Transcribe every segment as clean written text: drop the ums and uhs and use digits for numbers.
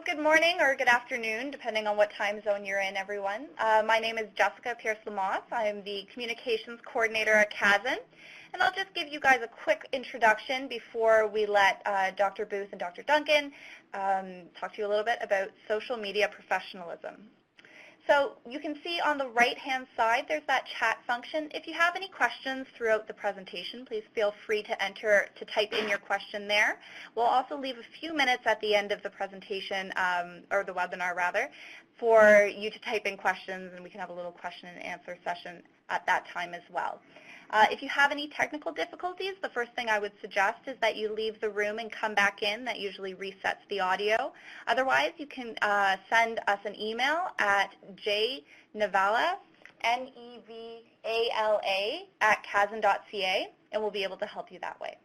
good morning or good afternoon, depending on what time zone you're in, everyone. My name is Jessica Pierce-Lamotte. I'm the Communications Coordinator at CASN, and I'll just give you guys a quick introduction before we let Dr. Booth and Dr. Duncan talk to you a little bit about social media professionalism. So you can see on the right-hand side, there's that chat function. If you have any questions throughout the presentation, please feel free to type in your question there. We'll also leave a few minutes at the end of the presentation, or the webinar rather, for you to type in questions, and we can have a little question and answer session at that time as well. If you have any technical difficulties, the first thing I would suggest is that you leave the room and come back in. That usually resets the audio. Otherwise, you can send us an email at jnevala, N-E-V-A-L-A, @casen.ca, and we'll be able to help you that way.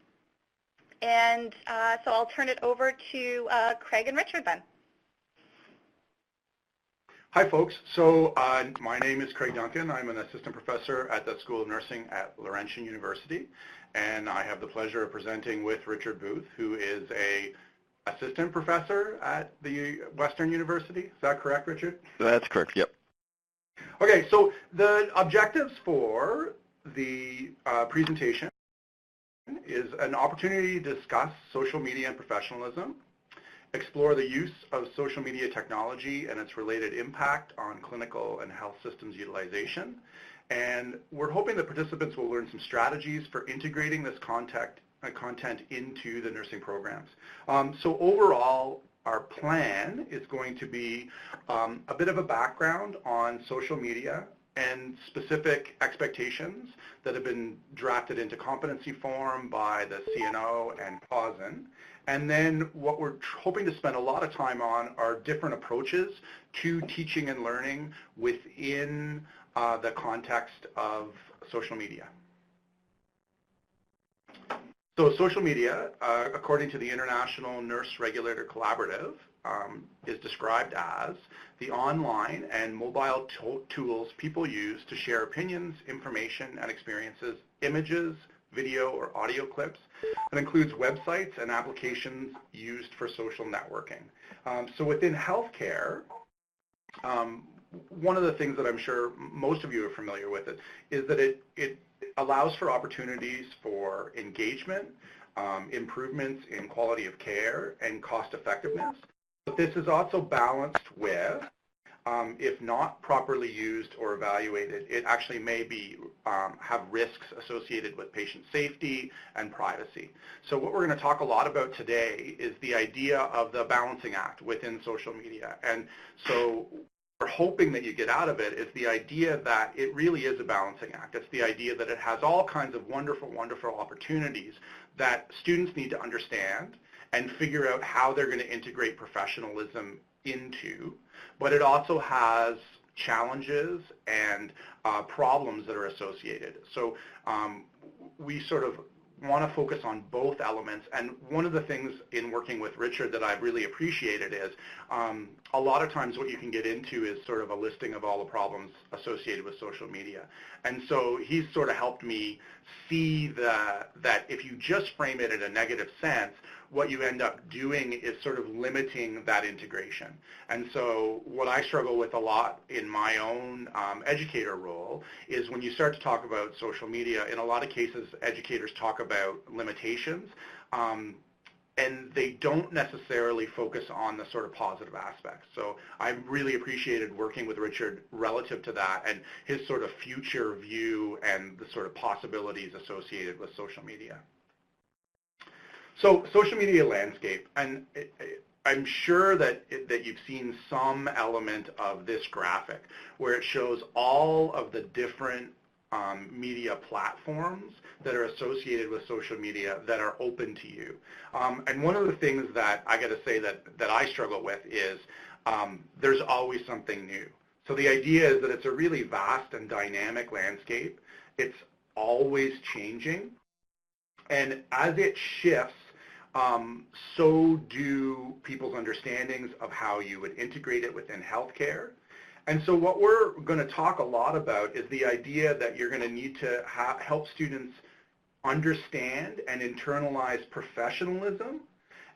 And so I'll turn it over to Craig and Richard then. Hi folks, so my name is Craig Duncan. I'm an assistant professor at the School of Nursing at Laurentian University, and I have the pleasure of presenting with Richard Booth, who is a assistant professor at the Western University. Is that correct, Richard? That's correct, yep. Okay, so the objectives for the presentation is an opportunity to discuss social media and professionalism, explore the use of social media technology and its related impact on clinical and health systems utilization. And we're hoping that participants will learn some strategies for integrating this content into the nursing programs. So overall, our plan is going to be a bit of a background on social media and specific expectations that have been drafted into competency form by the CNO and CASN. And then what we're hoping to spend a lot of time on are different approaches to teaching and learning within the context of social media. So social media, according to the International Nurse Regulator Collaborative, is described as the online and mobile tools people use to share opinions, information, and experiences, images, video or audio clips. It includes websites and applications used for social networking. So within healthcare, one of the things that I'm sure most of you are familiar with is that it allows for opportunities for engagement, improvements in quality of care, and cost effectiveness. But this is also balanced with, if not properly used or evaluated, it actually may be have risks associated with patient safety and privacy. So what we're going to talk a lot about today is the idea of the balancing act within social media. And so we're hoping that you get out of it is the idea that it really is a balancing act. It's the idea that it has all kinds of wonderful, wonderful opportunities that students need to understand and figure out how they're going to integrate professionalism into, but it also has challenges and problems that are associated. So we sort of want to focus on both elements, and one of the things in working with Richard that I've really appreciated is a lot of times what you can get into is sort of a listing of all the problems associated with social media. And so he's sort of helped me see that if you just frame it in a negative sense, what you end up doing is sort of limiting that integration. And so what I struggle with a lot in my own educator role is when you start to talk about social media, in a lot of cases, educators talk about limitations, and they don't necessarily focus on the sort of positive aspects. So I really appreciated working with Richard relative to that and his sort of future view and the sort of possibilities associated with social media. So social media landscape, and I'm sure that you've seen some element of this graphic where it shows all of the different media platforms that are associated with social media that are open to you. And one of the things that I got to say that I struggle with is there's always something new. So the idea is that it's a really vast and dynamic landscape. It's always changing. And as it shifts, so do people's understandings of how you would integrate it within healthcare. And so what we're going to talk a lot about is the idea that you're going to need to help students understand and internalize professionalism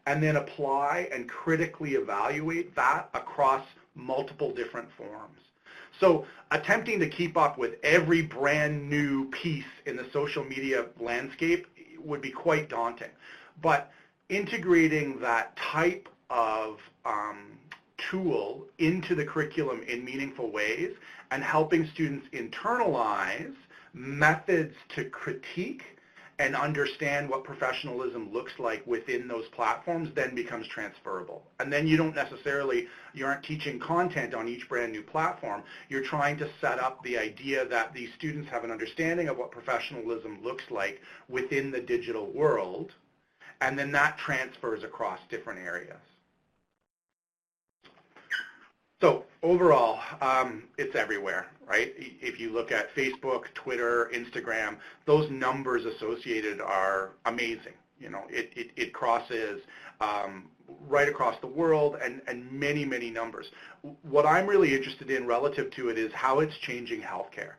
and then apply and critically evaluate that across multiple different forms. So attempting to keep up with every brand new piece in the social media landscape would be quite daunting. But integrating that type of tool into the curriculum in meaningful ways and helping students internalize methods to critique and understand what professionalism looks like within those platforms then becomes transferable. And then you aren't teaching content on each brand new platform. You're trying to set up the idea that these students have an understanding of what professionalism looks like within the digital world, and then that transfers across different areas. So overall, it's everywhere, right? If you look at Facebook, Twitter, Instagram, those numbers associated are amazing. You know, it crosses right across the world and many, many numbers. What I'm really interested in relative to it is how it's changing healthcare.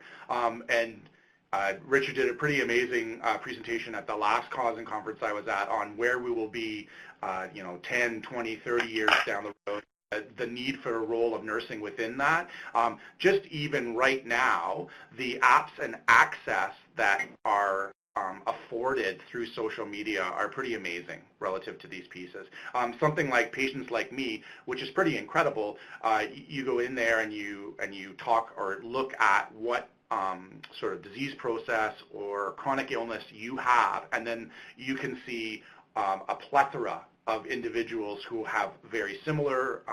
Richard did a pretty amazing presentation at the last Cause and conference I was at on where we will be, 10, 20, 30 years down the road. The need for a role of nursing within that. Just even right now, the apps and access that are afforded through social media are pretty amazing relative to these pieces. Something like Patients Like Me, which is pretty incredible. You go in there and you talk or look at what sort of disease process or chronic illness you have, and then you can see a plethora of individuals who have very similar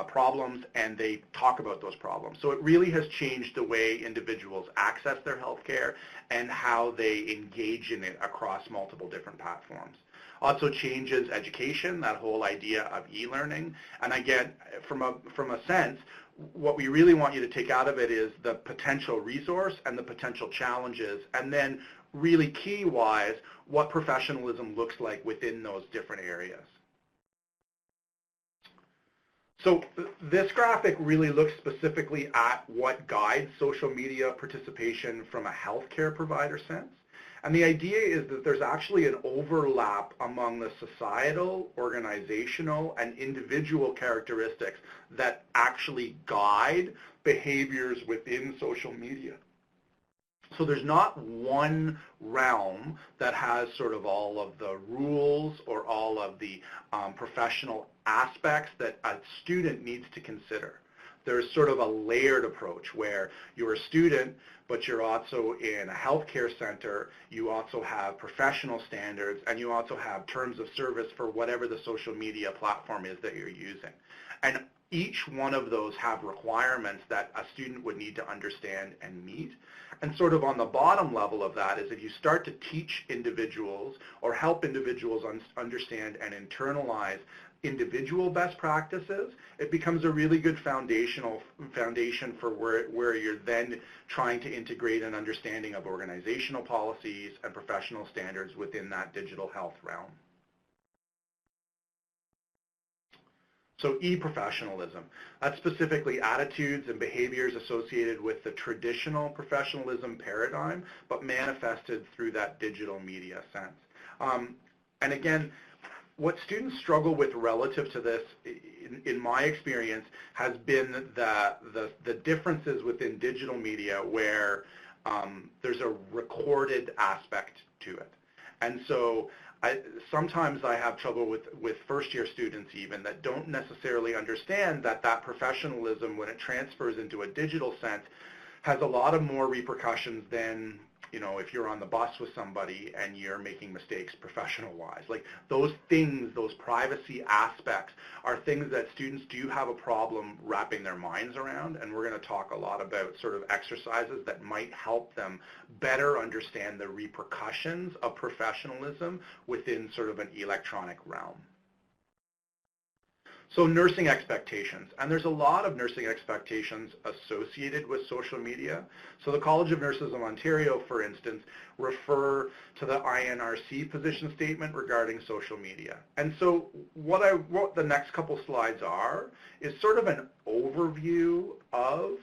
problems, and they talk about those problems. So it really has changed the way individuals access their health care and how they engage in it across multiple different platforms. Also changes education, that whole idea of e-learning. And again, from a sense, what we really want you to take out of it is the potential resource and the potential challenges, and then really key-wise, what professionalism looks like within those different areas. So this graphic really looks specifically at what guides social media participation from a healthcare provider sense. And the idea is that there's actually an overlap among the societal, organizational, and individual characteristics that actually guide behaviors within social media. So there's not one realm that has sort of all of the rules or all of the professional aspects that a student needs to consider. There's sort of a layered approach where you're a student, but you're also in a healthcare center, you also have professional standards, and you also have terms of service for whatever the social media platform is that you're using. And each one of those have requirements that a student would need to understand and meet. And sort of on the bottom level of that is if you start to teach individuals or help individuals understand and internalize individual best practices, it becomes a really good foundation for where you're then trying to integrate an understanding of organizational policies and professional standards within that digital health realm. So e-professionalism, that's specifically attitudes and behaviors associated with the traditional professionalism paradigm, but manifested through that digital media sense. And again, what students struggle with relative to this, in my experience, has been the differences within digital media where there's a recorded aspect to it. And so sometimes I have trouble with first-year students even that don't necessarily understand that professionalism, when it transfers into a digital sense, has a lot of more repercussions than, if you're on the bus with somebody and you're making mistakes professional-wise. Like those things, those privacy aspects are things that students do have a problem wrapping their minds around, and we're going to talk a lot about sort of exercises that might help them better understand the repercussions of professionalism within sort of an electronic realm. So nursing expectations, and there's a lot of nursing expectations associated with social media. So the College of Nurses of Ontario, for instance, refer to the INRC position statement regarding social media. And so what the next couple slides are is sort of an overview of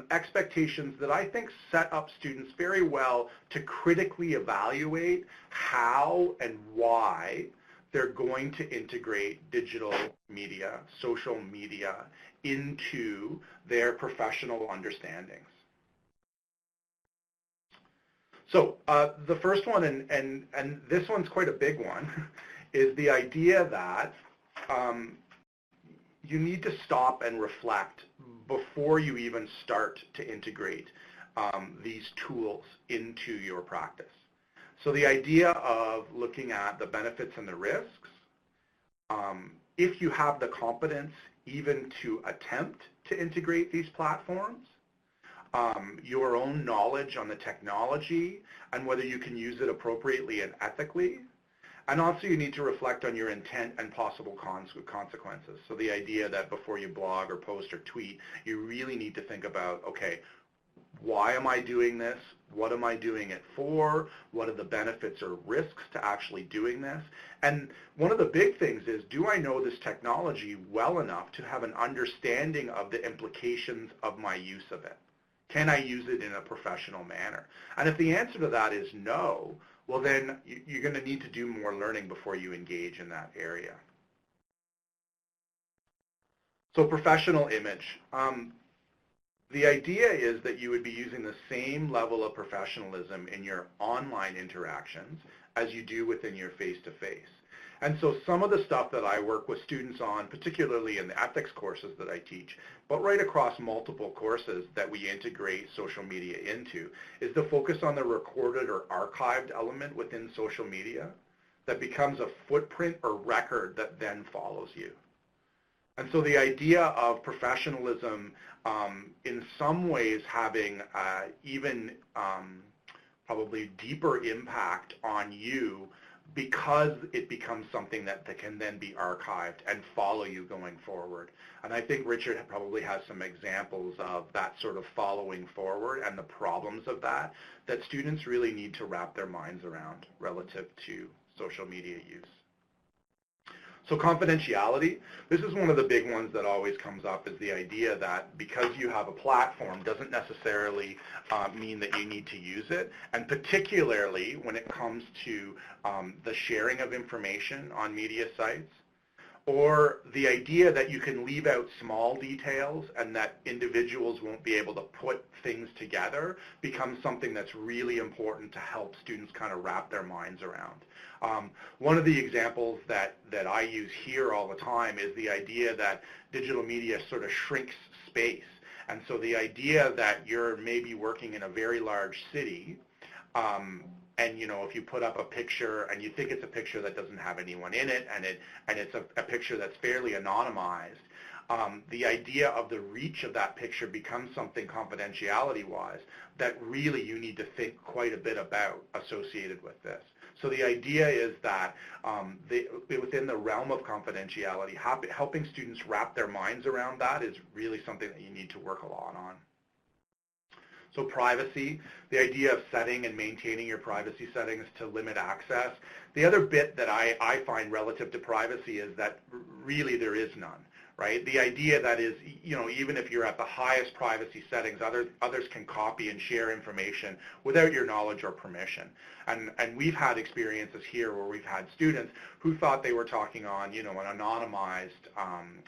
expectations that I think set up students very well to critically evaluate how and why they're going to integrate digital media, social media, into their professional understandings. So the first one, and this one's quite a big one, is the idea that you need to stop and reflect before you even start to integrate these tools into your practice. So the idea of looking at the benefits and the risks, if you have the competence even to attempt to integrate these platforms, your own knowledge on the technology and whether you can use it appropriately and ethically. And also you need to reflect on your intent and possible consequences. So the idea that before you blog or post or tweet, you really need to think about, okay, why am I doing this? What am I doing it for? What are the benefits or risks to actually doing this? And one of the big things is, do I know this technology well enough to have an understanding of the implications of my use of it? Can I use it in a professional manner? And if the answer to that is no, well then you're going to need to do more learning before you engage in that area. So professional image. The idea is that you would be using the same level of professionalism in your online interactions as you do within your face-to-face. And so some of the stuff that I work with students on, particularly in the ethics courses that I teach, but right across multiple courses that we integrate social media into, is to focus on the recorded or archived element within social media that becomes a footprint or record that then follows you. And so the idea of professionalism in some ways having even probably deeper impact on you because it becomes something that can then be archived and follow you going forward. And I think Richard probably has some examples of that sort of following forward and the problems of that students really need to wrap their minds around relative to social media use. So confidentiality, this is one of the big ones that always comes up, is the idea that because you have a platform doesn't necessarily mean that you need to use it, and particularly when it comes to the sharing of information on media sites, or the idea that you can leave out small details and that individuals won't be able to put things together becomes something that's really important to help students kind of wrap their minds around. One of the examples that I use here all the time is the idea that digital media sort of shrinks space. And so the idea that you're maybe working in a very large city, and you know, if you put up a picture and you think it's a picture that doesn't have anyone in it, and it's a picture that's fairly anonymized, the idea of the reach of that picture becomes something confidentiality-wise that really you need to think quite a bit about associated with this. So the idea is that within the realm of confidentiality, helping students wrap their minds around that is really something that you need to work a lot on. So privacy, the idea of setting and maintaining your privacy settings to limit access. The other bit that I find relative to privacy is that really there is none, right? The idea that is, you know, even if you're at the highest privacy settings, others can copy and share information without your knowledge or permission. And we've had experiences here where we've had students who thought they were talking on, you know, an anonymized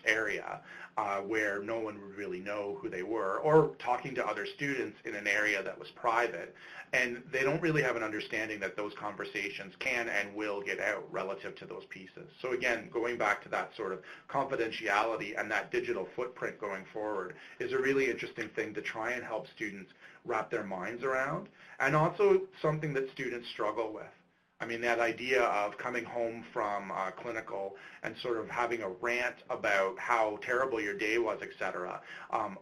area where no one would really know who they were, or talking to other students in an area that was private, and they don't really have an understanding that those conversations can and will get out relative to those pieces. So again, going back to that sort of confidentiality and that digital footprint going forward is a really interesting thing to try and help students wrap their minds around, and also something that students struggle with. I mean, that idea of coming home from clinical and sort of having a rant about how terrible your day was, et cetera.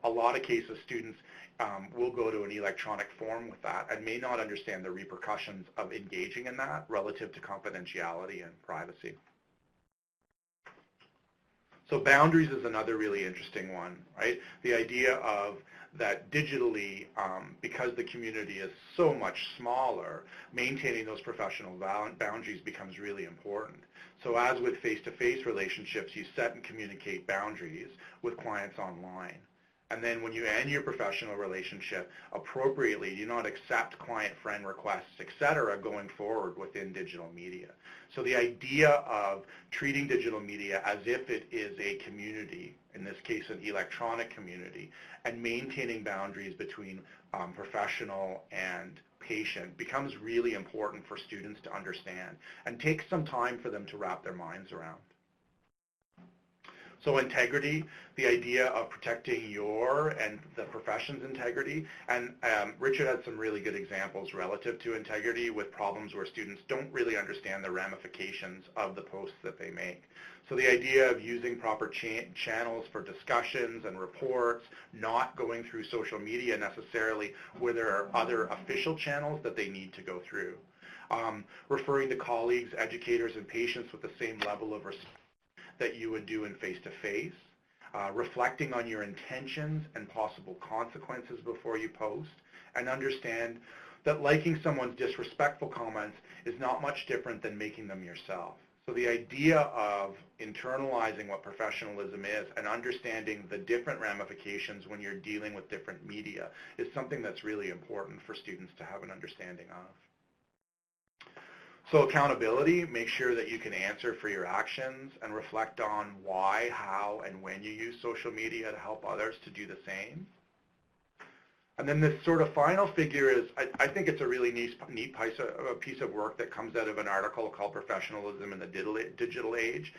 A lot of cases, students will go to an electronic form with that and may not understand the repercussions of engaging in that relative to confidentiality and privacy. So boundaries is another really interesting one, right? The idea of that digitally, because the community is so much smaller, maintaining those professional boundaries becomes really important. So as with face-to-face relationships, you set and communicate boundaries with clients online. And then when you end your professional relationship, appropriately do not accept client-friend requests, etc., going forward within digital media. So the idea of treating digital media as if it is a community, in this case an electronic community, and maintaining boundaries between professional and patient becomes really important for students to understand and takes some time for them to wrap their minds around. So integrity, the idea of protecting your and the profession's integrity, and Richard had some really good examples relative to integrity with problems where students don't really understand the ramifications of the posts that they make. So the idea of using proper channels for discussions and reports, not going through social media necessarily where there are other official channels that they need to go through. Referring to colleagues, educators, and patients with the same level of respect that you would do in face-to-face, reflecting on your intentions and possible consequences before you post, and understand that liking someone's disrespectful comments is not much different than making them yourself. So the idea of internalizing what professionalism is and understanding the different ramifications when you're dealing with different media is something that's really important for students to have an understanding of. So accountability, make sure that you can answer for your actions and reflect on why, how, and when you use social media to help others to do the same. And then this sort of final figure is, I think it's a really neat piece of work that comes out of an article called Professionalism in the Digital Age,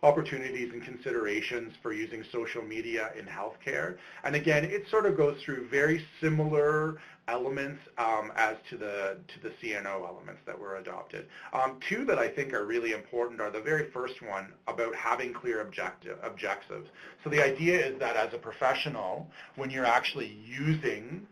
Opportunities and Considerations for Using Social Media in Healthcare. And again, it sort of goes through very similar elements as to the CNO elements that were adopted. Two that I think are really important are the very first one about having clear objectives. So the idea is that as a professional, when you're actually using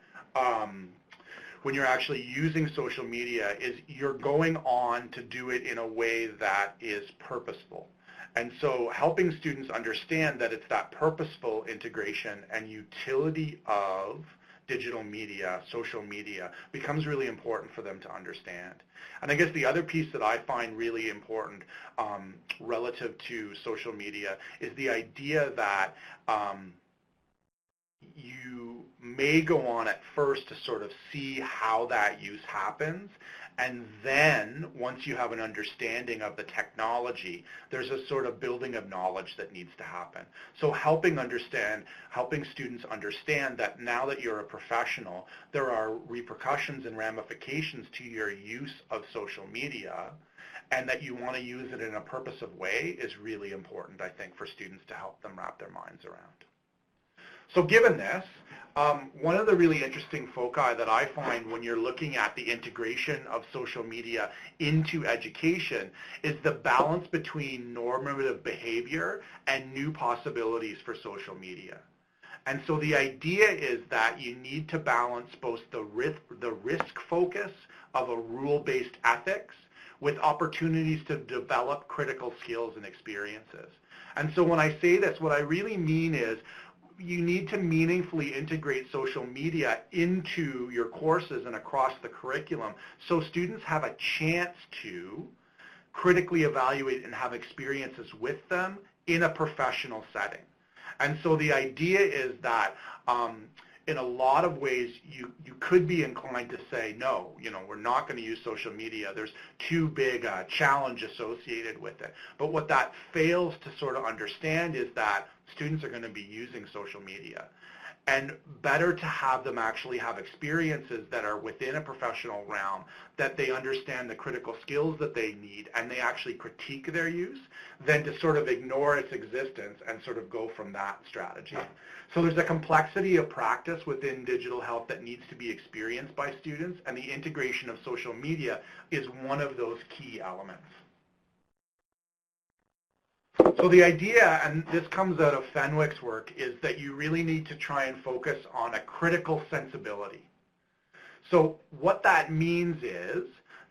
social media, is you're going on to do it in a way that is purposeful. And so helping students understand that it's that purposeful integration and utility of digital media, social media, becomes really important for them to understand. And I guess the other piece that I find really important relative to social media is the idea that you may go on at first to sort of see how that use happens, and then once you have an understanding of the technology, there's a sort of building of knowledge that needs to happen. So helping students understand that now that you're a professional, there are repercussions and ramifications to your use of social media, and that you want to use it in a purposive way is really important, I think, for students to help them wrap their minds around. So given this, one of the really interesting foci that I find when you're looking at the integration of social media into education is the balance between normative behavior and new possibilities for social media. And so the idea is that you need to balance both the risk focus of a rule-based ethics with opportunities to develop critical skills and experiences. And so when I say this, what I really mean is you need to meaningfully integrate social media into your courses and across the curriculum so students have a chance to critically evaluate and have experiences with them in a professional setting. And so the idea is that in a lot of ways, you could be inclined to say, no, we're not going to use social media. There's too big a challenge associated with it. But what that fails to sort of understand is that students are going to be using social media. And better to have them actually have experiences that are within a professional realm, that they understand the critical skills that they need and they actually critique their use, than to sort of ignore its existence and sort of go from that strategy. So there's a complexity of practice within digital health that needs to be experienced by students, and the integration of social media is one of those key elements. So the idea, and this comes out of Fenwick's work, is that you really need to try and focus on a critical sensibility. So what that means is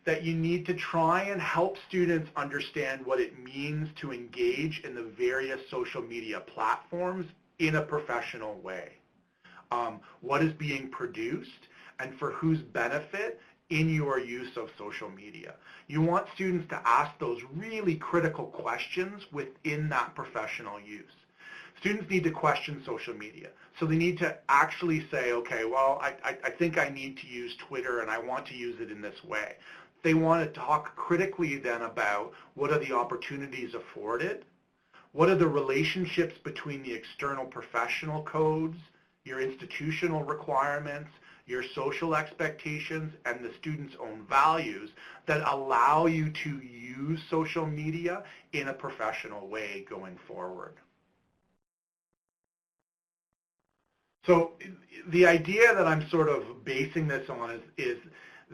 that you need to try and help students understand what it means to engage in the various social media platforms in a professional way. What is being produced and for whose benefit in your use of social media. You want students to ask those really critical questions within that professional use. Students need to question social media. So they need to actually say, okay, well, I think I need to use Twitter and I want to use it in this way. They want to talk critically then about what are the opportunities afforded, what are the relationships between the external professional codes, your institutional requirements, your social expectations, and the student's own values that allow you to use social media in a professional way going forward. So the idea that I'm sort of basing this on is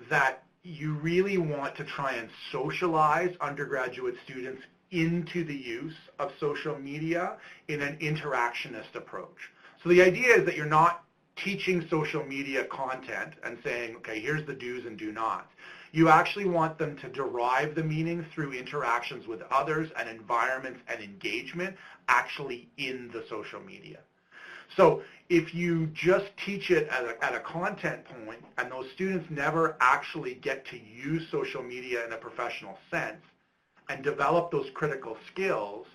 that you really want to try and socialize undergraduate students into the use of social media in an interactionist approach. So the idea is that you're not teaching social media content and saying, okay, here's the do's and do nots. You actually want them to derive the meaning through interactions with others and environments and engagement actually in the social media. So if you just teach it at a content point and those students never actually get to use social media in a professional sense and develop those critical skills,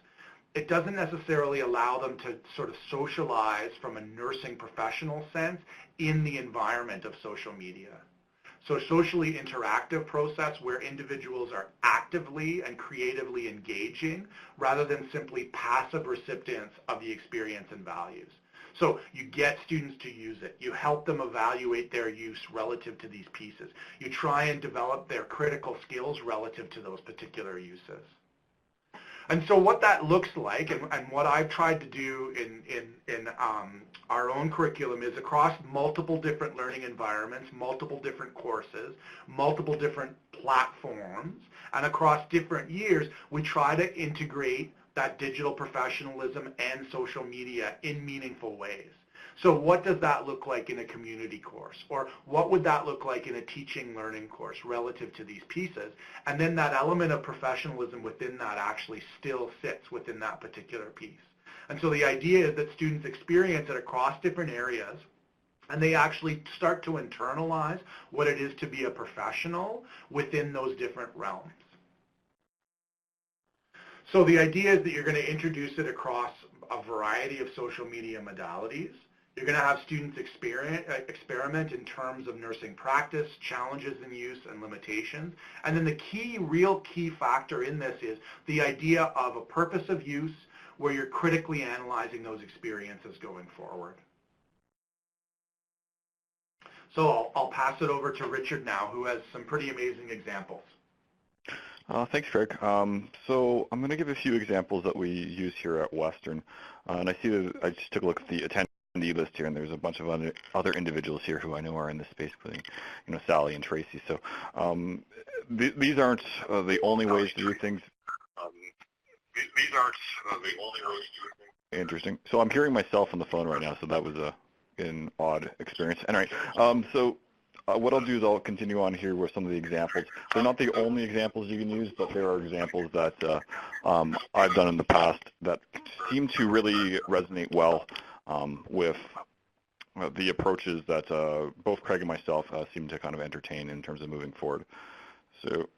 it doesn't necessarily allow them to sort of socialize from a nursing professional sense in the environment of social media. So socially interactive process where individuals are actively and creatively engaging rather than simply passive recipients of the experience and values. So you get students to use it. You help them evaluate their use relative to these pieces. You try and develop their critical skills relative to those particular uses. And so what that looks like, and what I've tried to do in our own curriculum, is across multiple different learning environments, multiple different courses, multiple different platforms, and across different years, we try to integrate that digital professionalism and social media in meaningful ways. So what does that look like in a community course? Or what would that look like in a teaching learning course relative to these pieces? And then that element of professionalism within that actually still sits within that particular piece. And so the idea is that students experience it across different areas, and they actually start to internalize what it is to be a professional within those different realms. So the idea is that you're going to introduce it across a variety of social media modalities. You're going to have students experiment in terms of nursing practice, challenges in use, and limitations. And then the real key factor in this is the idea of a purpose of use where you're critically analyzing those experiences going forward. So I'll pass it over to Richard now, who has some pretty amazing examples. Thanks, Craig. So I'm going to give a few examples that we use here at Western. And I see that I just took a look at the attendee list here, and there's a bunch of other individuals here who I know are in this space, including, Sally and Tracy. So these aren't the only ways to do things. These aren't the only ways to do things. Interesting. So I'm hearing myself on the phone right now, so that was an odd experience. Anyway, so what I'll do is I'll continue on here with some of the examples. They're not the only examples you can use, but there are examples that I've done in the past that seem to really resonate well with the approaches that both Craig and myself seem to kind of entertain in terms of moving forward. So,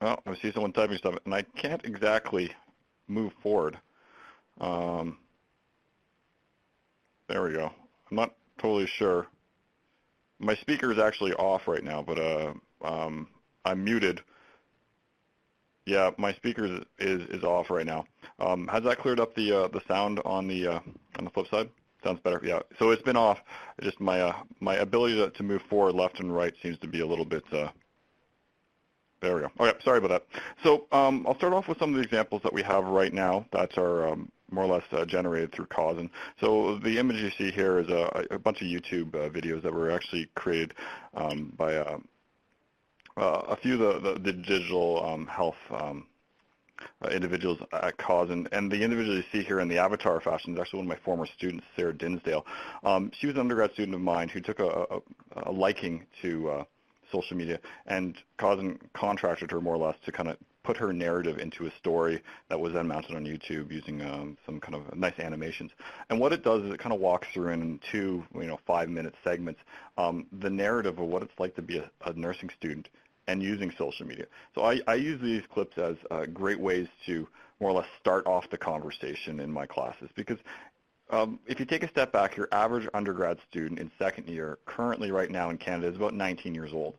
well, I see someone typing stuff, and I can't exactly move forward. There we go. I'm not totally sure. My speaker is actually off right now, but I'm muted. Yeah, my speaker is off right now. Has that cleared up the sound on the flip side? Sounds better. Yeah. So it's been off. Just my ability to move forward, left and right, seems to be a little bit. There we go. Okay, sorry about that. So I'll start off with some of the examples that we have right now that are more or less generated through Causin. So the image you see here is a bunch of YouTube videos that were actually created by a few of the digital health individuals at Causin. And the individual you see here in the avatar fashion is actually one of my former students, Sarah Dinsdale. She was an undergrad student of mine who took a liking to social media, and Causin contracted her more or less to kind of put her narrative into a story that was then mounted on YouTube using some kind of nice animations. And what it does is it kind of walks through in 2 5-minute segments the narrative of what it's like to be a nursing student and using social media. So I use these clips as great ways to more or less start off the conversation in my classes, because if you take a step back, your average undergrad student in second year currently right now in Canada is about 19 years old.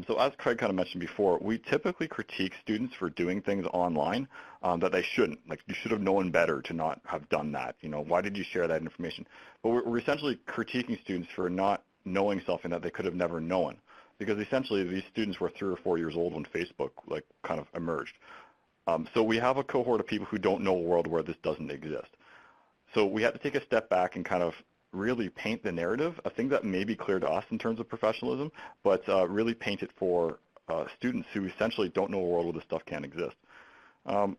So as Craig kind of mentioned before, we typically critique students for doing things online that they shouldn't. Like, you should have known better to not have done that. You know, why did you share that information? But we're essentially critiquing students for not knowing something that they could have never known, because essentially these students were 3 or 4 years old when Facebook like kind of emerged. So we have a cohort of people who don't know a world where this doesn't exist. So we have to take a step back and kind of really paint the narrative, a thing that may be clear to us in terms of professionalism, but really paint it for students who essentially don't know a world where this stuff can't exist. Sorry,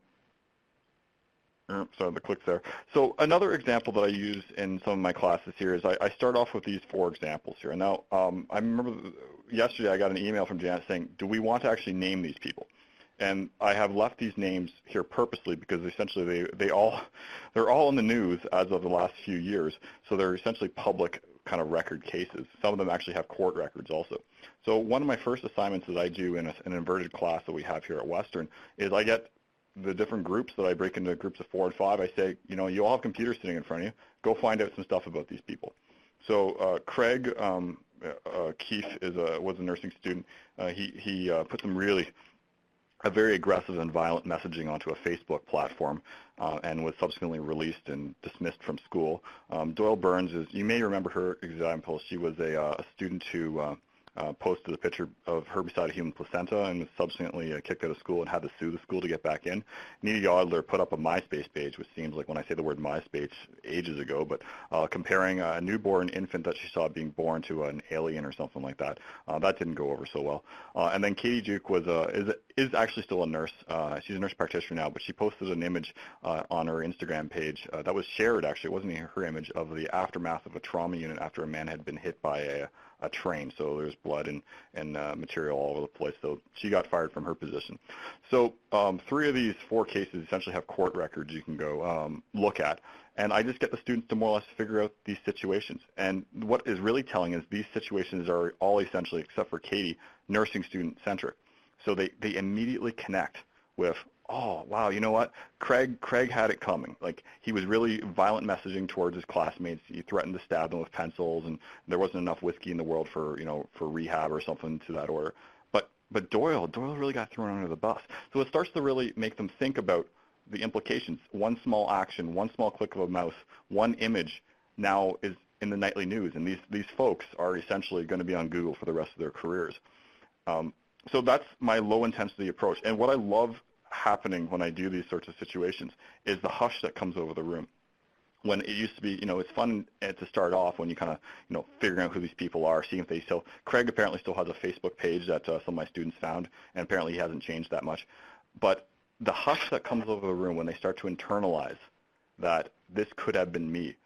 the clicks there. So another example that I use in some of my classes here is I start off with these 4 examples here. Now, I remember yesterday I got an email from Janet saying, do we want to actually name these people? And I have left these names here purposely because essentially they're all in the news as of the last few years. So they're essentially public kind of record cases. Some of them actually have court records also. So one of my first assignments that I do in an inverted class that we have here at Western is I get the different groups that I break into groups of 4 and 5. I say, you know, you all have computers sitting in front of you. Go find out some stuff about these people. So Craig Keefe was a nursing student. He put some really a very aggressive and violent messaging onto a Facebook platform and was subsequently released and dismissed from school. Doyle Burns you may remember her example. She was a student who posted a picture of her beside a human placenta and was subsequently kicked out of school and had to sue the school to get back in. Nita Yodler put up a MySpace page, which seems like when I say the word MySpace ages ago, but comparing a newborn infant that she saw being born to an alien or something like that. That didn't go over so well. And then Katie Duke is actually still a nurse. She's a nurse practitioner now, but she posted an image on her Instagram page that was shared, actually. It wasn't even her image, of the aftermath of a trauma unit after a man had been hit by a train. So there's blood and material all over the place. So she got fired from her position. So 3 of these 4 cases essentially have court records you can go look at. And I just get the students to more or less figure out these situations. And what is really telling is these situations are all essentially, except for Katie, nursing student centric. So they immediately connect with, oh, wow, you know what? Craig had it coming. Like, he was really violent messaging towards his classmates. He threatened to stab them with pencils, and there wasn't enough whiskey in the world for rehab or something to that order. But Doyle really got thrown under the bus. So it starts to really make them think about the implications. One small action, one small click of a mouse, one image now is in the nightly news, and these folks are essentially going to be on Google for the rest of their careers. So that's my low-intensity approach. And what I love happening when I do these sorts of situations is the hush that comes over the room. When it used to be, it's fun to start off when you kind of, figuring out who these people are, seeing if they still, Craig apparently still has a Facebook page that some of my students found, and apparently he hasn't changed that much. But the hush that comes over the room when they start to internalize that this could have been me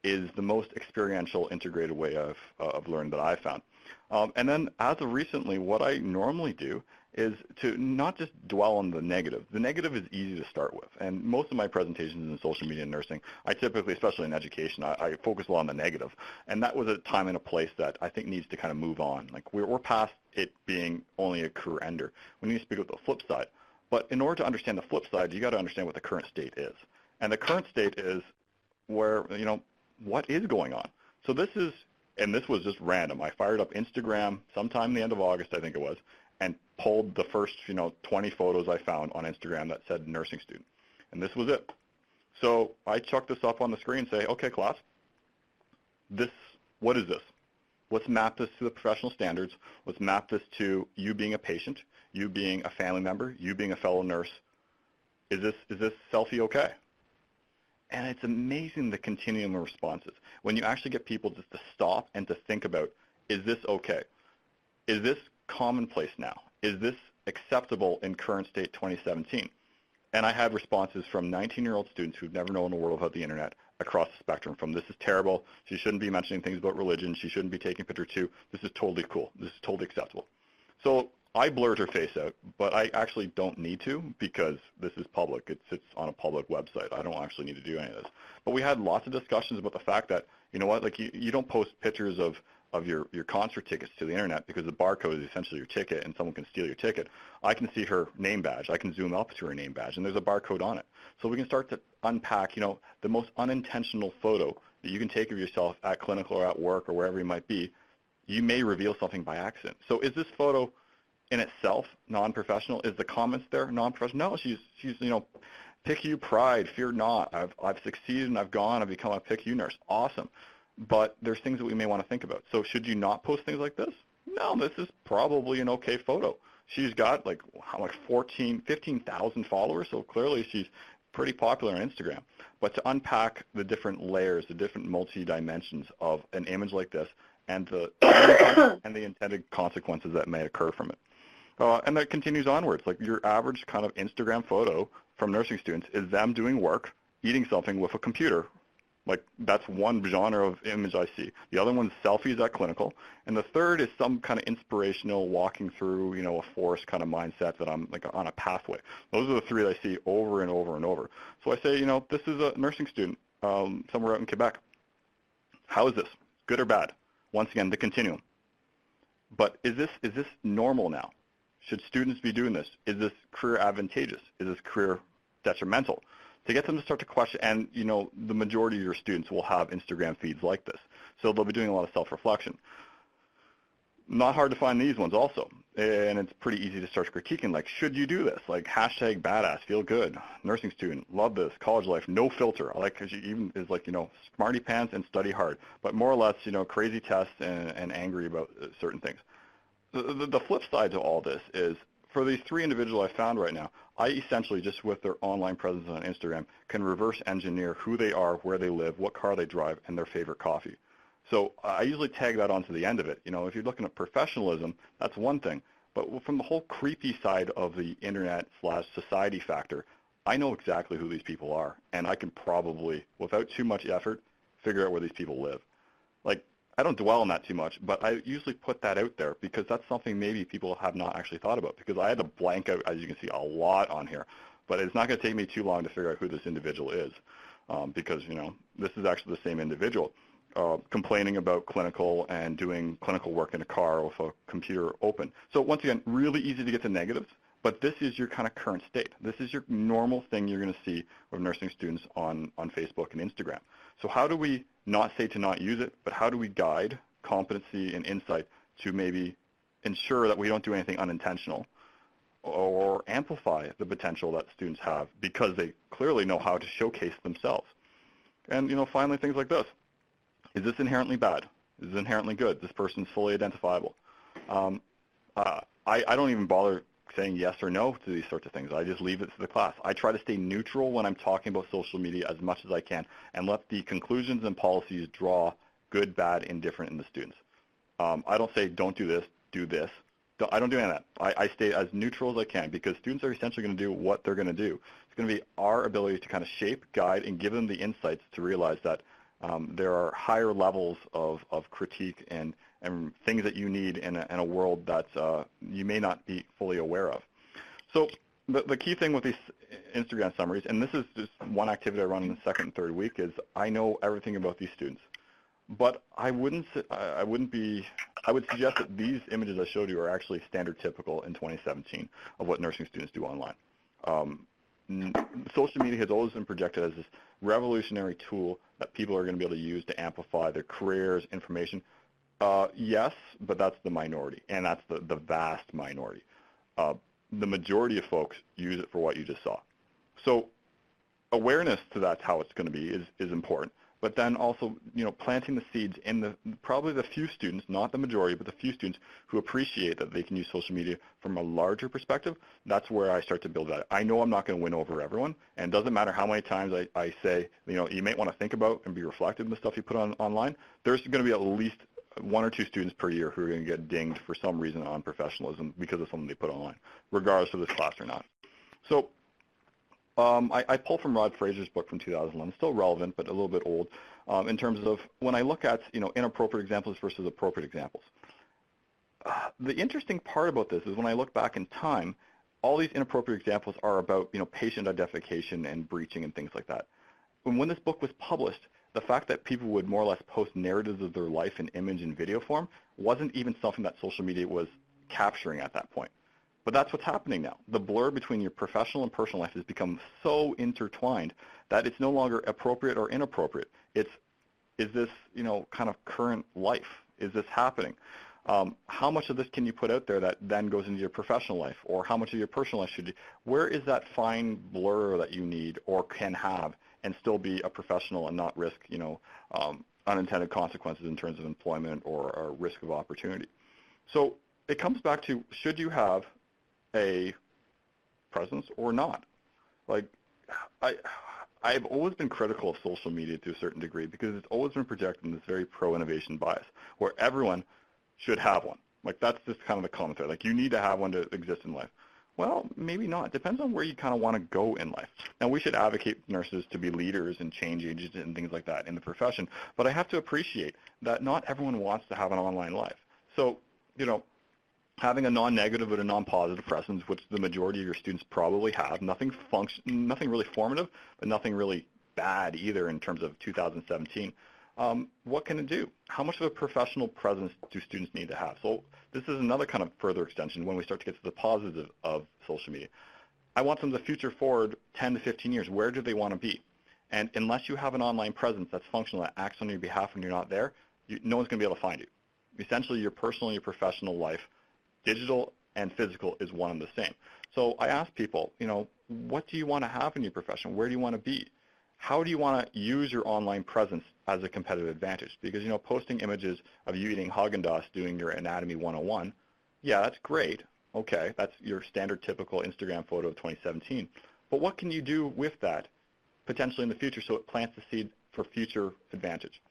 is the most experiential, integrated way of learning that I've found. And then as of recently, what I normally do is to not just dwell on the negative. The negative is easy to start with. And most of my presentations in social media and nursing, I typically, especially in education, I focus a lot on the negative. And that was a time and a place that I think needs to kind of move on. Like, we're past it being only a career ender. We need to speak about the flip side. But in order to understand the flip side, you got to understand what the current state is. And the current state is where, what is going on? So this was just random. I fired up Instagram sometime the end of August, I think it was, and pulled the first, 20 photos I found on Instagram that said nursing student. And this was it. So I chucked this up on the screen and say, okay, class, what is this? Let's map this to the professional standards. Let's map this to you being a patient, you being a family member, you being a fellow nurse. Is this selfie okay? And it's amazing the continuum of responses. When you actually get people just to stop and to think about, is this okay? Is this commonplace now? Is this acceptable in current state 2017? And I had responses from 19-year-old students who've never known the world without the internet across the spectrum, from this is terrible, she shouldn't be mentioning things about religion, she shouldn't be taking a picture too, this is totally cool, this is totally acceptable. So I blurred her face out, but I actually don't need to because this is public. It sits on a public website. I don't actually need to do any of this. But we had lots of discussions about the fact that, like you don't post pictures of your concert tickets to the internet because the barcode is essentially your ticket and someone can steal your ticket, I can see her name badge. I can zoom up to her name badge, and there's a barcode on it. So we can start to unpack, the most unintentional photo that you can take of yourself at clinical or at work or wherever you might be. You may reveal something by accident. So is this photo in itself non-professional? Is the comments there non-professional? No, she's PICU pride, fear not. I've succeeded and I've become a PICU nurse. Awesome. But there's things that we may want to think about. So should you not post things like this? No, this is probably an okay photo. She's got like 15,000 followers, so clearly she's pretty popular on Instagram. But to unpack the different layers, the different multi-dimensions of an image like this and the intended consequences that may occur from it. And that continues onwards. Like your average kind of Instagram photo from nursing students is them doing work, eating something with a computer. Like that's one genre of image I see. The other one's selfies at clinical. And the third is some kind of inspirational walking through, a forest kind of mindset that I'm like on a pathway. Those are the three that I see over and over and over. So I say, this is a nursing student somewhere out in Quebec. How is this? Good or bad? Once again, the continuum. But is this normal now? Should students be doing this? Is this career advantageous? Is this career detrimental? To get them to start to question, and the majority of your students will have Instagram feeds like this, so they'll be doing a lot of self-reflection. Not hard to find these ones also, and it's pretty easy to start critiquing, like, should you do this? Like, hashtag badass, feel good, nursing student, love this, college life, no filter. I like, because she even is like, smarty pants and study hard, but more or less, crazy tests and angry about certain things. The flip side to all this is, for these three individuals I found right now, I essentially, just with their online presence on Instagram, can reverse engineer who they are, where they live, what car they drive, and their favorite coffee. So I usually tag that onto the end of it. If you're looking at professionalism, that's one thing. But from the whole creepy side of the internet/society factor, I know exactly who these people are, and I can probably, without too much effort, figure out where these people live. Like, I don't dwell on that too much, but I usually put that out there because that's something maybe people have not actually thought about, because I had to blank out, as you can see, a lot on here. But it's not going to take me too long to figure out who this individual is because, this is actually the same individual complaining about clinical and doing clinical work in a car with a computer open. So once again, really easy to get to negatives, but this is your kind of current state. This is your normal thing you're going to see with nursing students on Facebook and Instagram. So how do we not say to not use it, but how do we guide competency and insight to maybe ensure that we don't do anything unintentional or amplify the potential that students have because they clearly know how to showcase themselves? And, finally, things like this. Is this inherently bad? Is this inherently good? This person's fully identifiable. I don't even bother saying yes or no to these sorts of things. I just leave it to the class. I try to stay neutral when I'm talking about social media as much as I can and let the conclusions and policies draw good, bad, indifferent in the students. I don't say don't do this, do this. I don't do any of that. I stay as neutral as I can because students are essentially going to do what they're going to do. It's going to be our ability to kind of shape, guide, and give them the insights to realize that there are higher levels of critique and things that you need in a world that you may not be fully aware of. So the key thing with these Instagram summaries, and this is just one activity I run in the second and third week, is I know everything about these students. But I would suggest that these images I showed you are actually standard typical in 2017 of what nursing students do online. Social media has always been projected as this revolutionary tool that people are going to be able to use to amplify their careers, information. Yes, but that's the minority, and that's the vast minority. The majority of folks use it for what you just saw. So awareness to that's how it's going to be is important. But then also, planting the seeds in probably the few students, not the majority, but the few students who appreciate that they can use social media from a larger perspective. That's where I start to build that. I know I'm not going to win over everyone, and it doesn't matter how many times I say, you may want to think about and be reflective in the stuff you put online. There's going to be at least one or two students per year who are going to get dinged for some reason on professionalism because of something they put online, regardless of this class or not. So I pull from Rod Fraser's book from 2011, still relevant, but a little bit old, in terms of when I look at, inappropriate examples versus appropriate examples. The interesting part about this is when I look back in time, all these inappropriate examples are about, patient identification and breaching and things like that. When this book was published, the fact that people would more or less post narratives of their life in image and video form wasn't even something that social media was capturing at that point. But that's what's happening now. The blur between your professional and personal life has become so intertwined that it's no longer appropriate or inappropriate. It's, is this, kind of current life? Is this happening? How much of this can you put out there that then goes into your professional life? Or how much of your personal life should you, where is that fine blur that you need or can have and still be a professional and not risk, unintended consequences in terms of employment or risk of opportunity? So it comes back to, should you have a presence or not? Like, I've always been critical of social media to a certain degree because it's always been projecting this very pro-innovation bias where everyone should have one. Like, that's just kind of the common thread. Like, you need to have one to exist in life. Well, maybe not. It depends on where you kind of want to go in life. Now, we should advocate nurses to be leaders and change agents and things like that in the profession, but I have to appreciate that not everyone wants to have an online life. So, having a non-negative but a non-positive presence, which the majority of your students probably have, nothing really formative, but nothing really bad either in terms of 2017. What can it do? How much of a professional presence do students need to have? So this is another kind of further extension when we start to get to the positives of social media. I want them to future forward 10 to 15 years. Where do they want to be? And unless you have an online presence that's functional, that acts on your behalf when you're not there, no one's going to be able to find you. Essentially, your personal and your professional life, digital and physical, is one and the same. So I ask people, what do you want to have in your profession? Where do you want to be? How do you want to use your online presence as a competitive advantage? Because, posting images of you eating Haagen-Dazs doing your Anatomy 101, yeah, that's great. Okay, that's your standard typical Instagram photo of 2017. But what can you do with that potentially in the future so it plants the seed for future advantage?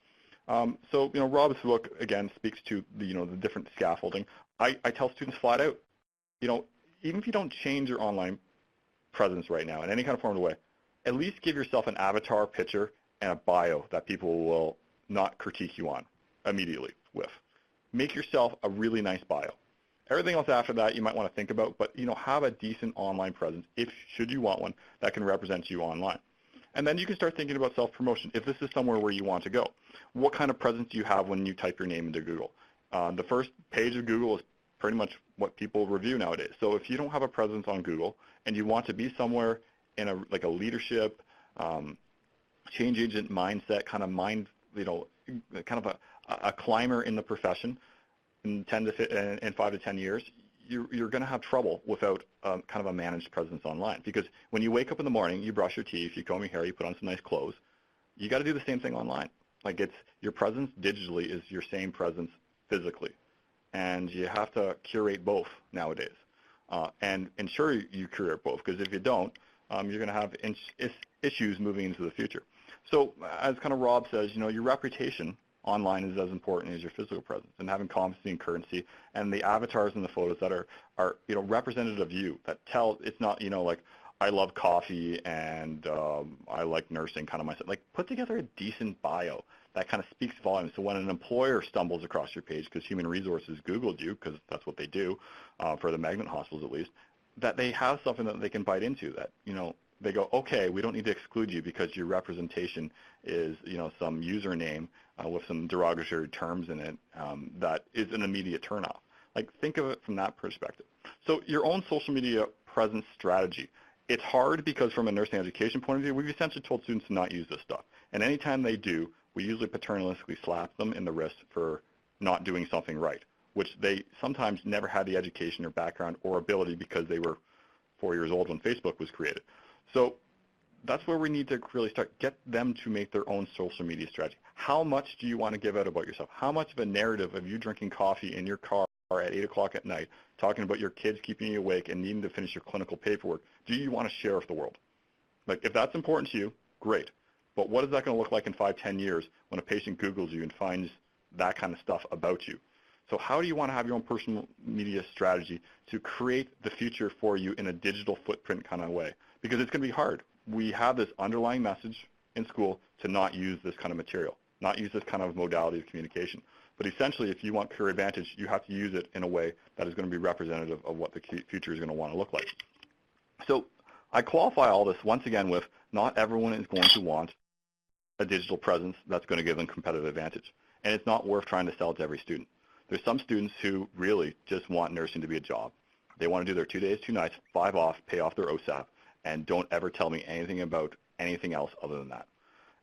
So, Rob's book, again, speaks to the different scaffolding. I tell students flat out, even if you don't change your online presence right now in any kind of formal way, at least give yourself an avatar picture and a bio that people will not critique you on immediately with. Make yourself a really nice bio. Everything else after that you might want to think about, but have a decent online presence should you want one that can represent you online. And then you can start thinking about self-promotion. If this is somewhere where you want to go, what kind of presence do you have when you type your name into Google? The first page of Google is pretty much what people review nowadays. So if you don't have a presence on Google and you want to be somewhere in a leadership, change agent mindset, kind of a climber in the profession in 5 to 10 years, you're going to have trouble without kind of a managed presence online. Because when you wake up in the morning, you brush your teeth, you comb your hair, you put on some nice clothes, you got to do the same thing online. Like, it's your presence digitally is your same presence physically. And you have to curate both nowadays. And ensure you curate both, because if you don't, you're going to have issues moving into the future. So as kind of Rob says, your reputation online is as important as your physical presence, and having competency and currency, and the avatars and the photos that are representative of you, that tell, it's not, like, I love coffee and I like nursing kind of myself. Like, put together a decent bio that kind of speaks volumes. So when an employer stumbles across your page because human resources Googled you, because that's what they do for the magnet hospitals at least, that they have something that they can bite into, that, they go, okay, we don't need to exclude you because your representation is, some username with some derogatory terms in it that is an immediate turnoff. Like, think of it from that perspective. So your own social media presence strategy. It's hard because from a nursing education point of view, we've essentially told students to not use this stuff. And anytime they do, we usually paternalistically slap them in the wrist for not doing something right, which they sometimes never had the education or background or ability because they were 4 years old when Facebook was created. So that's where we need to really get them to make their own social media strategy. How much do you want to give out about yourself? How much of a narrative of you drinking coffee in your car at 8 o'clock at night, talking about your kids keeping you awake and needing to finish your clinical paperwork, do you want to share with the world? Like, if that's important to you, great. But what is that going to look like in 5, 10 years when a patient Googles you and finds that kind of stuff about you? So how do you want to have your own personal media strategy to create the future for you in a digital footprint kind of way? Because it's going to be hard. We have this underlying message in school to not use this kind of material, not use this kind of modality of communication. But essentially, if you want career advantage, you have to use it in a way that is going to be representative of what the future is going to want to look like. So I qualify all this once again with not everyone is going to want a digital presence that's going to give them competitive advantage. And it's not worth trying to sell it to every student. There's some students who really just want nursing to be a job. They want to do their 2 days, 2 nights, 5 off, pay off their OSAP, and don't ever tell me anything about anything else other than that.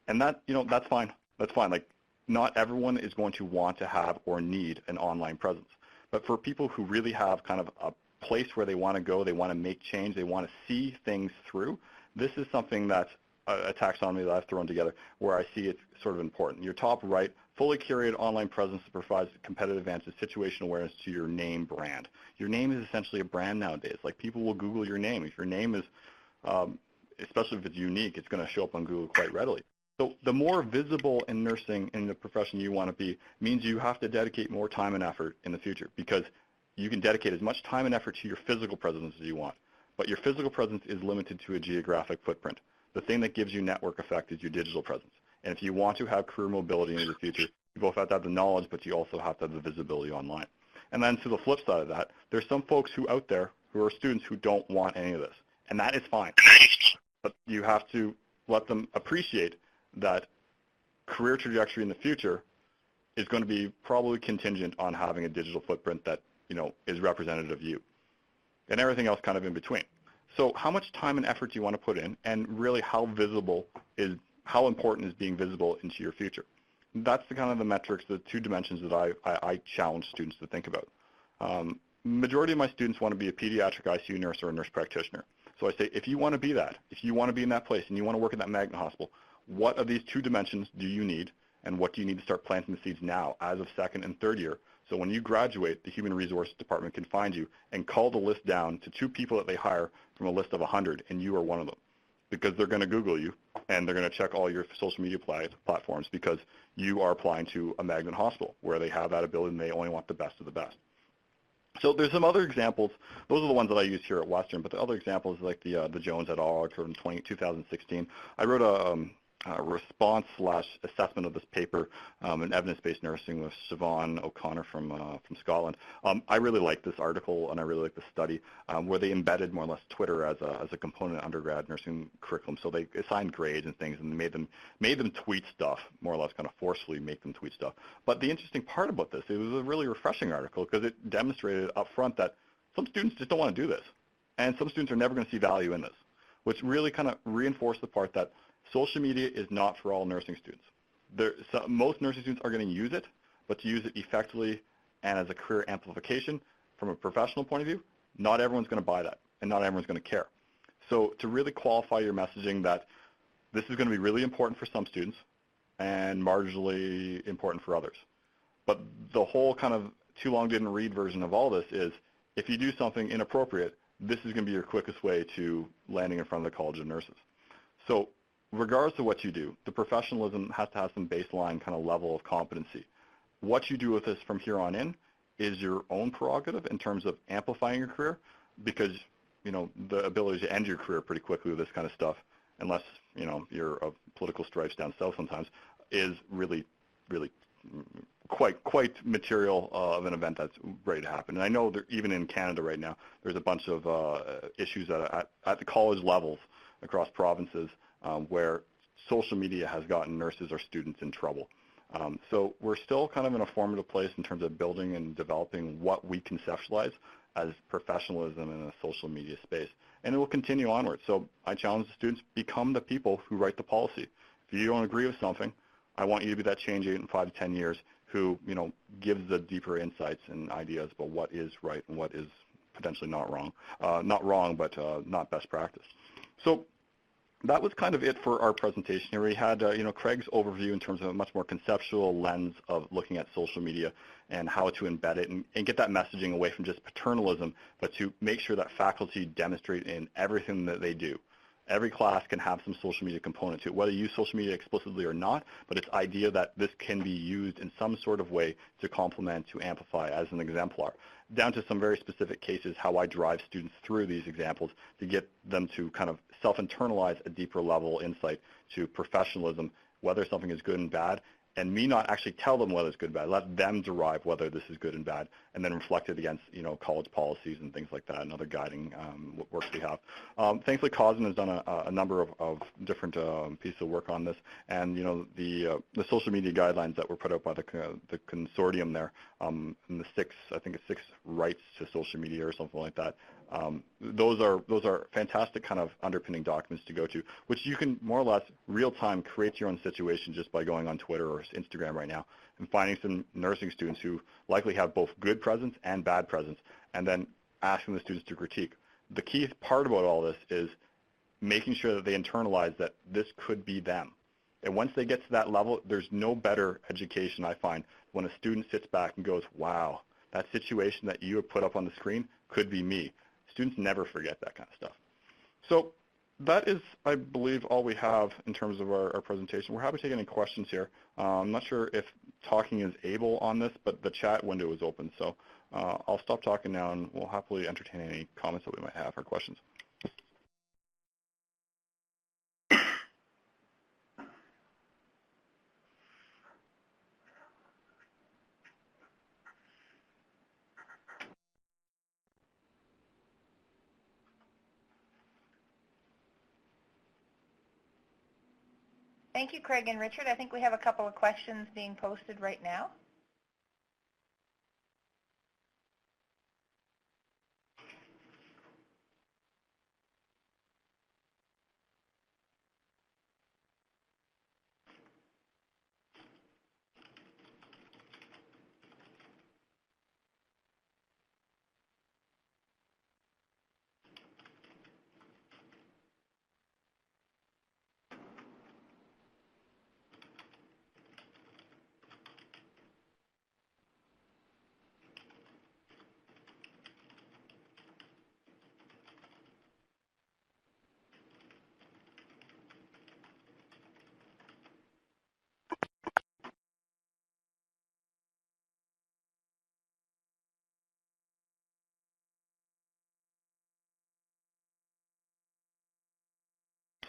And that, that's fine. That's fine. Like, not everyone is going to want to have or need an online presence. But for people who really have kind of a place where they want to go, they want to make change, they want to see things through, this is something that's a taxonomy that I've thrown together where I see it's sort of important. Your top right, fully curated online presence that provides competitive advantage, situational awareness to your name brand. Your name is essentially a brand nowadays. Like, people will Google your name. If your name is, especially if it's unique, it's going to show up on Google quite readily. So the more visible in nursing in the profession you want to be means you have to dedicate more time and effort in the future, because you can dedicate as much time and effort to your physical presence as you want. But your physical presence is limited to a geographic footprint. The thing that gives you network effect is your digital presence. And if you want to have career mobility into the future, you both have to have the knowledge, but you also have to have the visibility online. And then to the flip side of that, there's some folks who out there who are students who don't want any of this. And that is fine. But you have to let them appreciate that career trajectory in the future is going to be probably contingent on having a digital footprint that, is representative of you, and everything else kind of in between. So how much time and effort do you want to put in, and really how important is being visible into your future? That's the kind of the metrics, the 2 dimensions that I challenge students to think about. Majority of my students want to be a pediatric ICU nurse or a nurse practitioner. So I say, if you want to be that, if you want to be in that place and you want to work in that magnet hospital, what of these 2 dimensions do you need, and what do you need to start planting the seeds now as of 2nd and 3rd year? So when you graduate, the Human Resources Department can find you and call the list down to 2 people that they hire from a list of 100, and you are one of them. Because they're going to Google you, and they're going to check all your social media platforms, because you are applying to a magnet hospital where they have that ability and they only want the best of the best. So there's some other examples. Those are the ones that I use here at Western, but the other examples like the Jones et al. From 2016. I wrote a response/assessment of this paper in evidence-based nursing with Siobhan O'Connor from Scotland. I really like this article, and I really like the study where they embedded more or less Twitter as a component of undergrad nursing curriculum. So they assigned grades and things, and made them tweet stuff, more or less kind of forcefully make them tweet stuff. But the interesting part about this, it was a really refreshing article, because it demonstrated up front that some students just don't want to do this, and some students are never going to see value in this, which really kind of reinforced the part that social media is not for all nursing students. Most nursing students are going to use it, but to use it effectively and as a career amplification from a professional point of view, not everyone's going to buy that, and not everyone's going to care. So to really qualify your messaging that this is going to be really important for some students and marginally important for others. But the whole kind of too long didn't read version of all this is, if you do something inappropriate, this is going to be your quickest way to landing in front of the College of Nurses. So regardless of what you do, the professionalism has to have some baseline kind of level of competency. What you do with this from here on in is your own prerogative in terms of amplifying your career, because, the ability to end your career pretty quickly with this kind of stuff, unless, you're of political stripes down south sometimes, is really, really quite material of an event that's ready to happen. And I know that even in Canada right now, there's a bunch of issues at the college levels across provinces where social media has gotten nurses or students in trouble. So we're still kind of in a formative place in terms of building and developing what we conceptualize as professionalism in a social media space. And it will continue onward. So I challenge the students, become the people who write the policy. If you don't agree with something, I want you to be that change agent in 5 to 10 years who, gives the deeper insights and ideas about what is right and what is potentially not wrong. Not wrong, but not best practice. So that was kind of it for our presentation here. We had, Craig's overview in terms of a much more conceptual lens of looking at social media and how to embed it and get that messaging away from just paternalism, but to make sure that faculty demonstrate in everything that they do. Every class can have some social media component to it, whether you use social media explicitly or not, but it's idea that this can be used in some sort of way to complement, to amplify as an exemplar, down to some very specific cases, how I drive students through these examples to get them to kind of self-internalize a deeper level insight to professionalism, whether something is good and bad, and me not actually tell them whether it's good or bad. Let them derive whether this is good and bad, and then reflect it against, college policies and things like that, and other guiding works we have. Thankfully, COSN has done a number of different pieces of work on this, and the social media guidelines that were put out by the consortium there, and the six rights to social media or something like that. Those are fantastic kind of underpinning documents to go to, which you can more or less real-time create your own situation just by going on Twitter or Instagram right now and finding some nursing students who likely have both good presence and bad presence, and then asking the students to critique. The key part about all this is making sure that they internalize that this could be them. And once they get to that level, there's no better education, I find, when a student sits back and goes, wow, that situation that you have put up on the screen could be me. Students never forget that kind of stuff. So that is, I believe, all we have in terms of our presentation. We're happy to take any questions here. I'm not sure if talking is able on this, but the chat window is open. So I'll stop talking now, and we'll happily entertain any comments that we might have or questions. Thank you, Craig and Richard. I think we have a couple of questions being posted right now.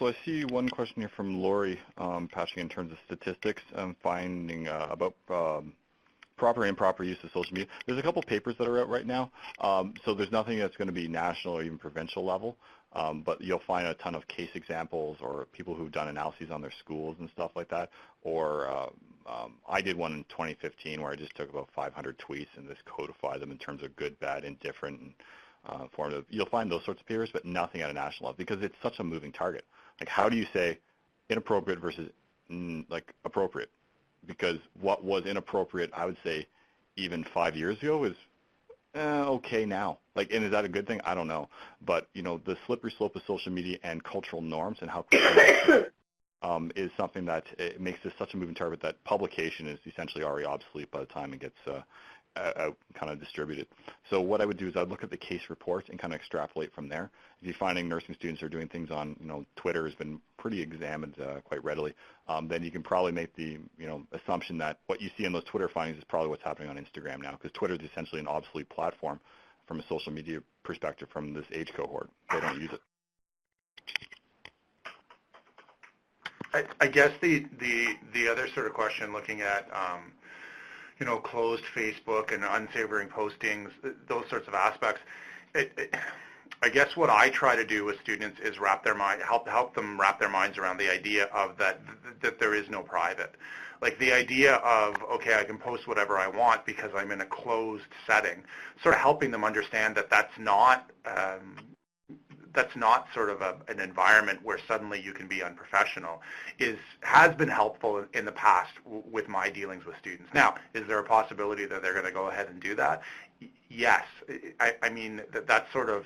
So I see one question here from Lori, patching in terms of statistics and finding about proper and improper use of social media. There's a couple papers that are out right now, so there's nothing that's going to be national or even provincial level, but you'll find a ton of case examples or people who've done analyses on their schools and stuff like that. Or I did one in 2015 where I just took about 500 tweets and just codified them in terms of good, bad, indifferent, and formative. You'll find those sorts of papers, but nothing at a national level because it's such a moving target. Like, how do you say inappropriate versus like appropriate? Because what was inappropriate, I would say, even 5 years ago is okay now. Like, and is that a good thing? I don't know. But the slippery slope of social media and cultural norms and how quickly is something that it makes this such a moving target that publication is essentially already obsolete by the time it gets kind of distributed. So what I would do is I'd look at the case reports and kind of extrapolate from there. If you're finding nursing students are doing things on, Twitter has been pretty examined quite readily, then you can probably make the, assumption that what you see in those Twitter findings is probably what's happening on Instagram now, because Twitter is essentially an obsolete platform from a social media perspective from this age cohort. They don't use it. I guess the other sort of question looking at closed Facebook and unsavoring postings, those sorts of aspects. I guess what I try to do with students is help them wrap their minds around the idea of that there is no private. Like the idea of, okay, I can post whatever I want because I'm in a closed setting, sort of helping them understand that that's not sort of an environment where suddenly you can be unprofessional, has been helpful in the past with my dealings with students. Now, is there a possibility that they're going to go ahead and do that? Yes. I mean, that's sort of,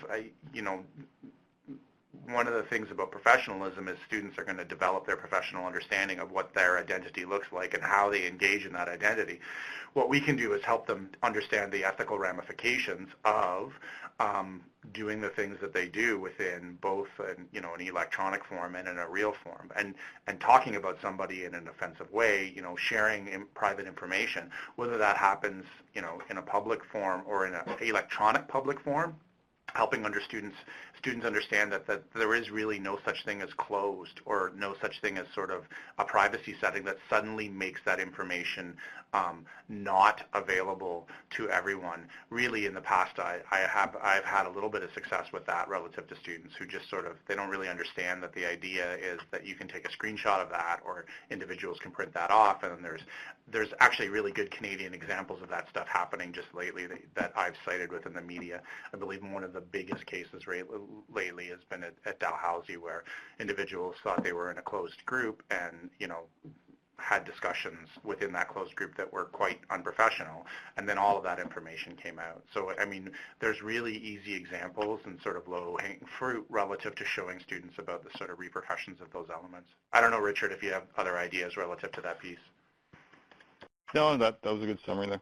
one of the things about professionalism is students are going to develop their professional understanding of what their identity looks like and how they engage in that identity. What we can do is help them understand the ethical ramifications of doing the things that they do within both an electronic form and in a real form, and talking about somebody in an offensive way, sharing private information, whether that happens in a public form or in an electronic public form. helping students understand that there is really no such thing as closed or no such thing as sort of a privacy setting that suddenly makes that information not available to everyone. Really, in the past, I've had a little bit of success with that relative to students who just sort of, they don't really understand that the idea is that you can take a screenshot of that, or individuals can print that off, and then there's actually really good Canadian examples of that stuff happening just lately that I've cited within the media. I believe one of the biggest cases lately has been at Dalhousie, where individuals thought they were in a closed group and, had discussions within that closed group that were quite unprofessional, and then all of that information came out. So, I mean, there's really easy examples and sort of low-hanging fruit relative to showing students about the sort of repercussions of those elements. I don't know, Richard, if you have other ideas relative to that piece. No, that was a good summary there.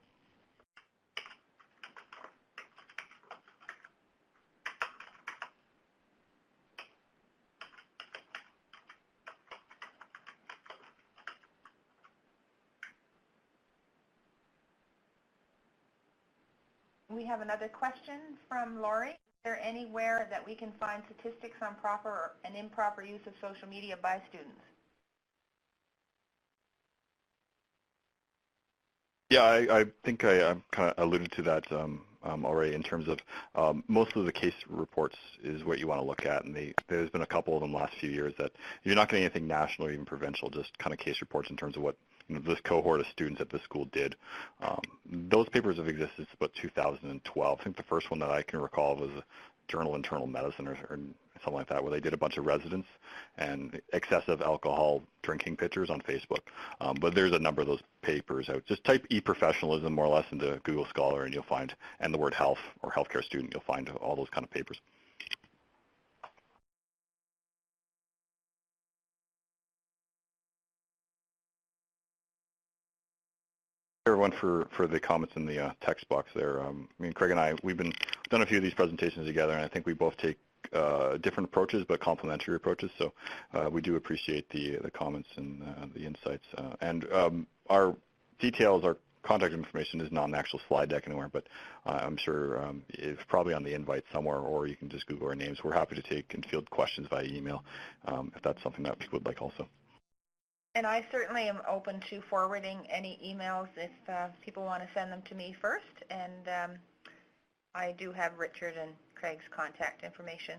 We have another question from Lori. Is there anywhere that we can find statistics on proper and improper use of social media by students? Yeah, I think I kind of alluded to that already in terms of most of the case reports is what you want to look at, and there's been a couple of them last few years that you're not getting anything national or even provincial, just kind of case reports in terms of what this cohort of students at this school did. Those papers have existed since about 2012. I think the first one that I can recall was a Journal of Internal Medicine or something like that, where they did a bunch of residents and excessive alcohol drinking pictures on Facebook. But there's a number of those papers out. Just type e-professionalism more or less into Google Scholar and you'll find, and the word health or healthcare student, you'll find all those kind of papers. Everyone for the comments in the text box there. I mean, Craig and I, we've done a few of these presentations together, and I think we both take different approaches, but complementary approaches. So we do appreciate the comments and the insights. Our details, our contact information is not an actual slide deck anywhere, but I'm sure it's probably on the invite somewhere, or you can just Google our names. We're happy to take and field questions via email if that's something that people would like also. And I certainly am open to forwarding any emails if people want to send them to me first. And I do have Richard and Craig's contact information.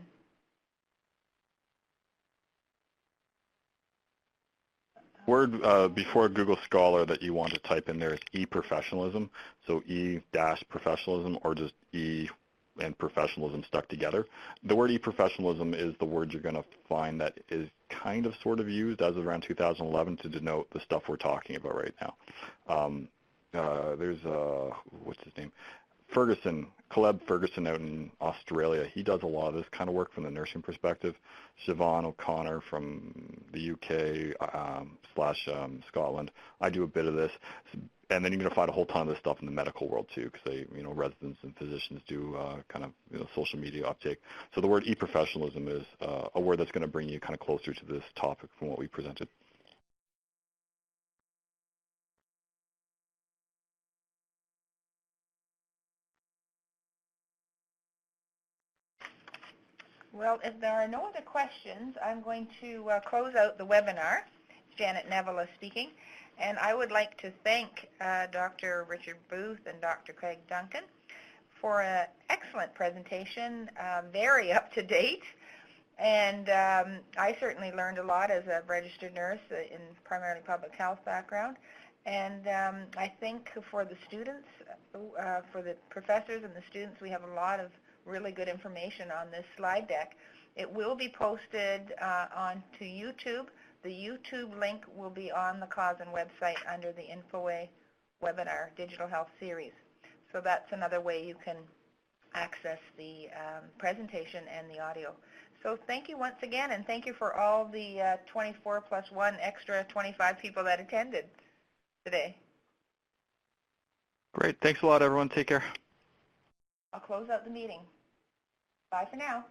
Word before Google Scholar that you want to type in there is e-professionalism. So e-professionalism, or just e and professionalism stuck together. The word e-professionalism is the word you're going to find that is kind of sort of used as of around 2011 to denote the stuff we're talking about right now. There's, what's his name? Caleb Ferguson out in Australia. He does a lot of this kind of work from the nursing perspective. Siobhan O'Connor from the UK / Scotland. I do a bit of this. And then you're going to find a whole ton of this stuff in the medical world too, because they, residents and physicians do kind of social media uptake. So the word e-professionalism is a word that's going to bring you kind of closer to this topic from what we presented. Well, if there are no other questions, I'm going to close out the webinar. Janet Neville is speaking. And I would like to thank Dr. Richard Booth and Dr. Craig Duncan for an excellent presentation, very up-to-date. And I certainly learned a lot as a registered nurse in primarily public health background. And I think for the students, for the professors and the students, we have a lot of really good information on this slide deck. It will be posted onto YouTube. The YouTube link will be on the CAUSEN website under the Infoway webinar Digital Health Series. So that's another way you can access the presentation and the audio. So thank you once again, and thank you for all the 24 plus 1 extra 25 people that attended today. Great. Thanks a lot, everyone. Take care. I'll close out the meeting. Bye for now.